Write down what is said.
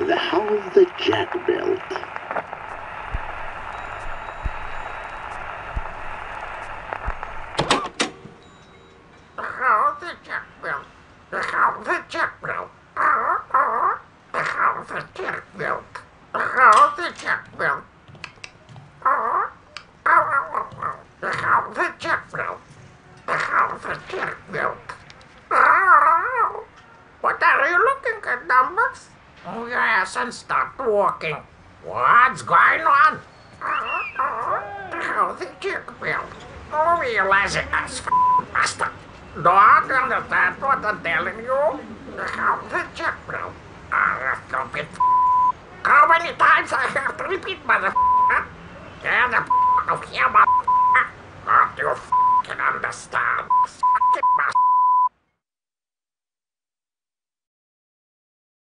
The house that Jack built. The house that Jack built. The house that Jack built. The house that Jack built. The house that Jack built. The house that Jack built. The house that Jack built. What are you looking at, numbers? Oh yes, and stop walking. What's going on? The house that Jack built. Oh, you lazy ass bastard. Don't understand what I'm telling you? The house that Jack built. You stupid How many times I have to repeat, motherfucker? Get the out of here, motherfucker.